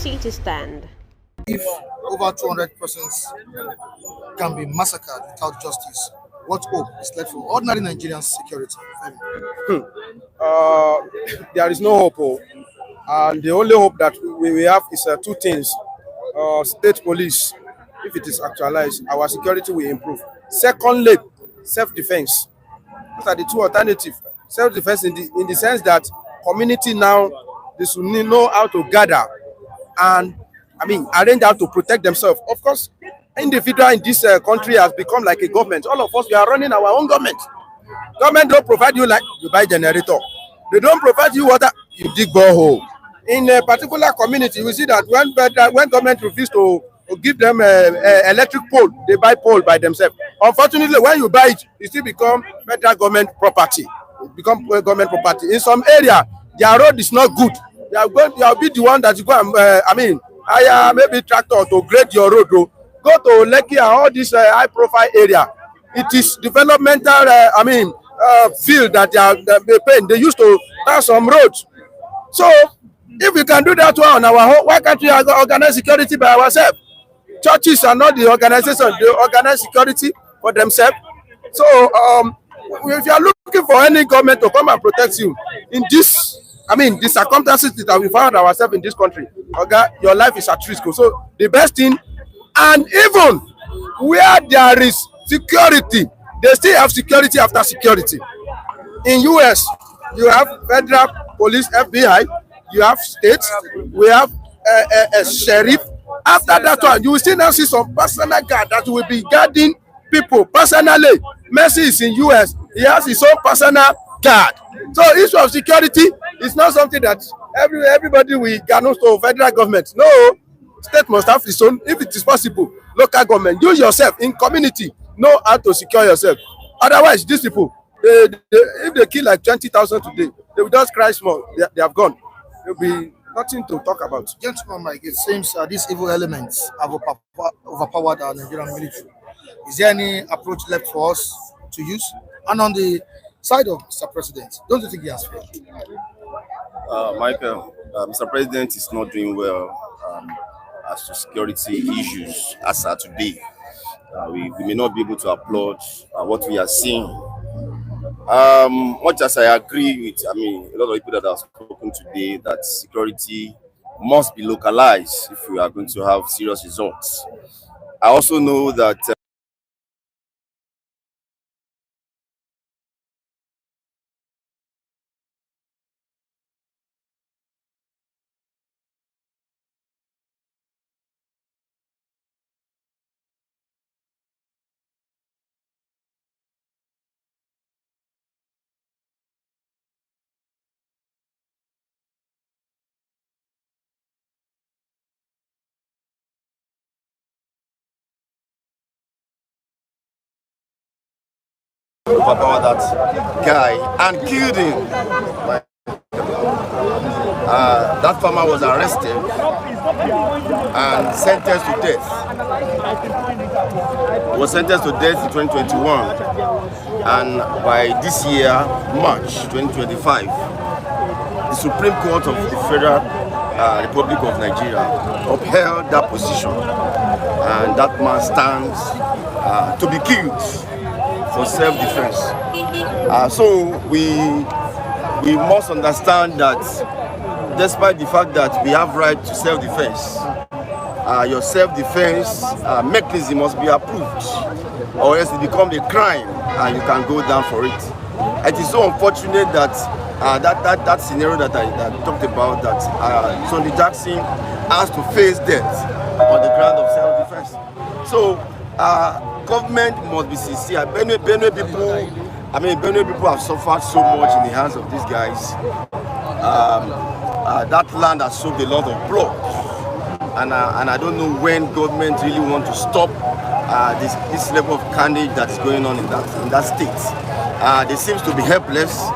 city to stand. If over 200 persons can be massacred without justice, what hope is left for ordinary Nigerian security? There is no hope. And the only hope that we have is two things. State police, if it is actualized, our security will improve. Secondly, self-defense. Those are the two alternatives. Self-defense in the sense that community now, they should know how to gather and arrange how to protect themselves. Of course, individual in this country has become like a government. All of us, we are running our own government. Government don't provide you like you buy generator. They don't provide you water, you dig borehole. In a particular community, we see that when government refuses to give them electric pole, they buy pole by themselves. Unfortunately, when you buy it, it still become federal government property. It become government property. In some area, their road is not good. You will be the one that you go and hire maybe tractor to grade your road. Go to Lekki and all this high-profile area. It is developmental. Field that they pay. They used to pass some roads. So if we can do that one on our own, why can't we organize security by ourselves? Churches are not the organization; they organize security for themselves. So if you are looking for any government to come and protect you in this, the circumstances that we found ourselves in this country, your life is at risk. So the best thing, and even where there is security, they still have security after security. In US, you have federal police, FBI, you have states, we have a sheriff. After that one, you will still now see some personal guard that will be guarding people personally. Messi is in US, he has his own personal guard. So issue of security is not something that everybody will garner to federal government. No, state must have its own, if it is possible. Local government, you yourself in community know how to secure yourself. Otherwise, these people, if they kill like 20,000 today, they will just cry small. They have gone. There will be nothing to talk about. Gentlemen, Mike, it seems these evil elements have overpowered our Nigerian military. Is there any approach left for us to use? And on the side of Mr. President, don't you think he has failed? Michael, Mr. President is not doing well as to security issues as are today. We may not be able to applaud what we are seeing. Much as I agree with, a lot of people that have spoken today that security must be localized if we are going to have serious results. I also know that overpower that guy and killed him. That farmer was arrested and sentenced to death. He was sentenced to death in 2021, and by this year, March 2025, the Supreme Court of the Federal Republic of Nigeria upheld that position, and that man stands to be killed for self-defense. So we must understand that despite the fact that we have right to self-defense, your self-defense mechanism must be approved, or else it becomes a crime and you can go down for it. It is so unfortunate that that scenario that I talked about, that Sunday Jackson has to face death on the ground of self-defense. So government must be sincere. Benue people have suffered so much in the hands of these guys. That land has soaked a lot of blood, and I don't know when government really want to stop this level of carnage that is going on in that state. They seem to be helpless.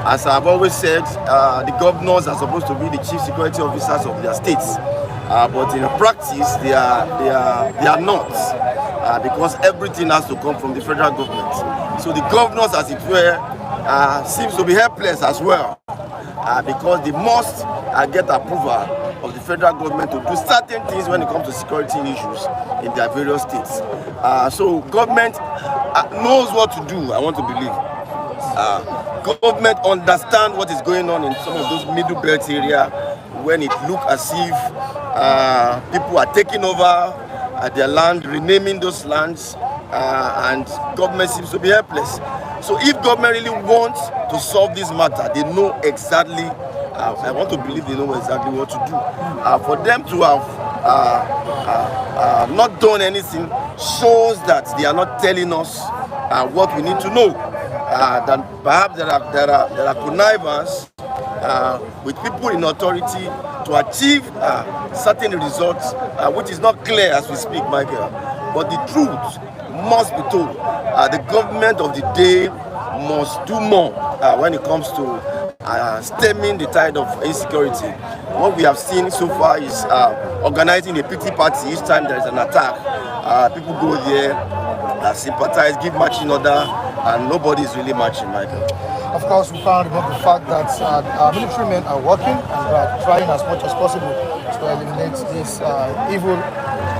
As I've always said, the governors are supposed to be the chief security officers of their states, but in practice they are not, because everything has to come from the federal government. So the governors, as it were, seems to be helpless as well, because they must get approval of the federal government to do certain things when it comes to security issues in their various states. So government knows what to do, I want to believe. Government understand what is going on in some of those middle belt area when it look as if people are taking over their land, renaming those lands, and government seems to be helpless. So if government really wants to solve this matter, they know exactly, I want to believe they know exactly what to do. For them to have not done anything shows that they are not telling us what we need to know. That perhaps there are connivers with people in authority to achieve certain results, which is not clear as we speak, Michael. But the truth must be told. The government of the day must do more when it comes to stemming the tide of insecurity. What we have seen so far is organizing a pity party each time there is an attack. People go there, sympathize, give marching order, and nobody is really marching, Michael. Of course, we can't remove the fact that our military men are working and are trying as much as possible to eliminate these evil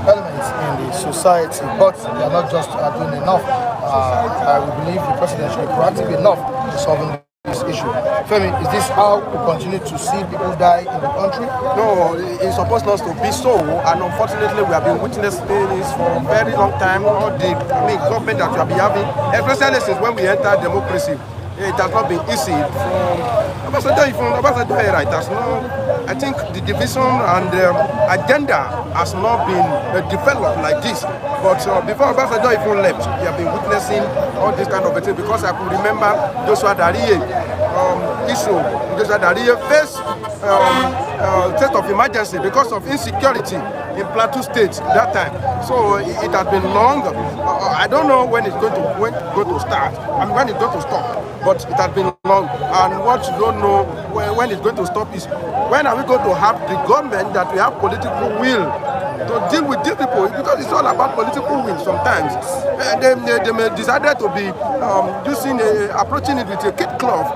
elements in the society, but they are not just doing enough. I would believe the president should be proactive enough to solving this issue. Femi, is this how we continue to see people die in the country? No, it's supposed not to be so, and unfortunately we have been witnessing this for a very long time. All the government that we have been having, especially since when we entered democracy, it has not been easy. From Obasanjo era, it has not. I think the division and agenda has not been developed like this. But before Obasanjo even left, we have been witnessing all this kind of thing. Because I could remember Joshua Dariye issue. Joshua Dariye faced state of emergency because of insecurity in Plateau States that time. So it has been long. I don't know when it's going to start. I mean, when it's going to stop. But it has been long. And what you don't know when it's going to stop is when are we going to have the government that we have political will to deal with these people, because it's all about political will sometimes. They may decided to be approaching it with a kid cloth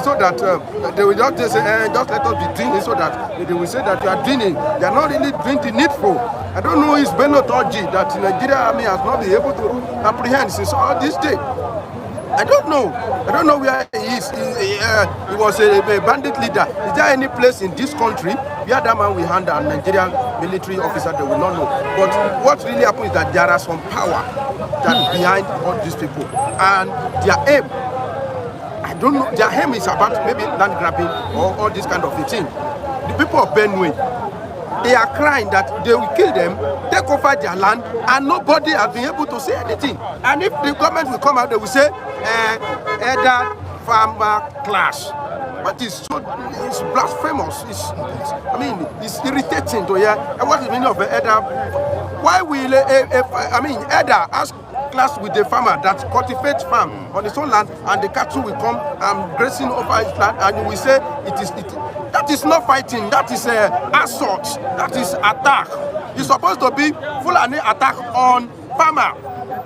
so that they will not just say, just let us be doing it, so that they will say that you are doing it. They are not really doing the needful. I don't know if Benue that the Nigerian army has not been able to apprehend since all this day. I don't know where he is. He was a bandit leader. Is there any place in this country where that man will hand a Nigerian military officer? They will not know. But what really happens is that there are some power that behind all these people, and their aim, I don't know, their aim is about maybe land grabbing or all this kind of a thing. The people of Benue, they are crying that they will kill them, take over their land, and nobody has been able to say anything. And if the government will come out, they will say, elder farmer clash. But it's blasphemous. It's irritating to hear. And what is the meaning of elder? Why will elder ask clash with the farmer that cultivates farm on his own land, and the cattle will come and grazing over his land, and you will say that is not fighting, that is assault, that is attack. It's supposed to be Fulani attack on farmer.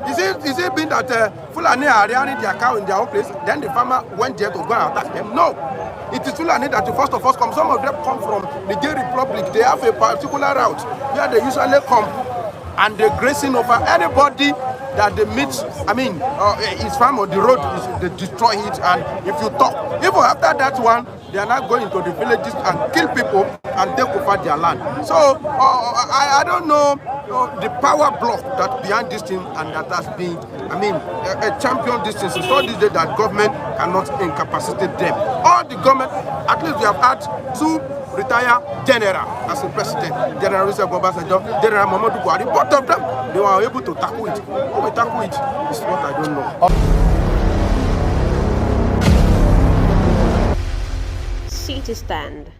Is it being that Fulani are rearing their cow in their own place, then the farmer went there to go and attack them? No. It is Fulani that first of all come. Some of them come from Niger Republic. They have a particular route where they usually come, and they're grazing over anybody that they meet. His farm or the road, they destroy it. And if you talk, even after that one, they are not going into the villages and kill people and take over their land. So I don't know the power block that behind this thing, and that has been, a champion this thing. It's all this day that government cannot incapacitate them. All the government, at least we have had 2 retired general as a president, General Bola Ahmed Tinubu, General Muhammadu Buhari. Both of them, they were able to tackle it. How we tackle it is what I don't know. City Stand.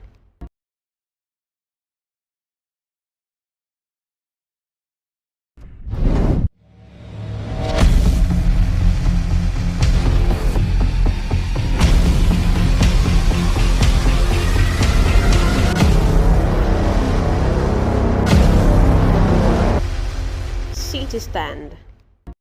City Stand.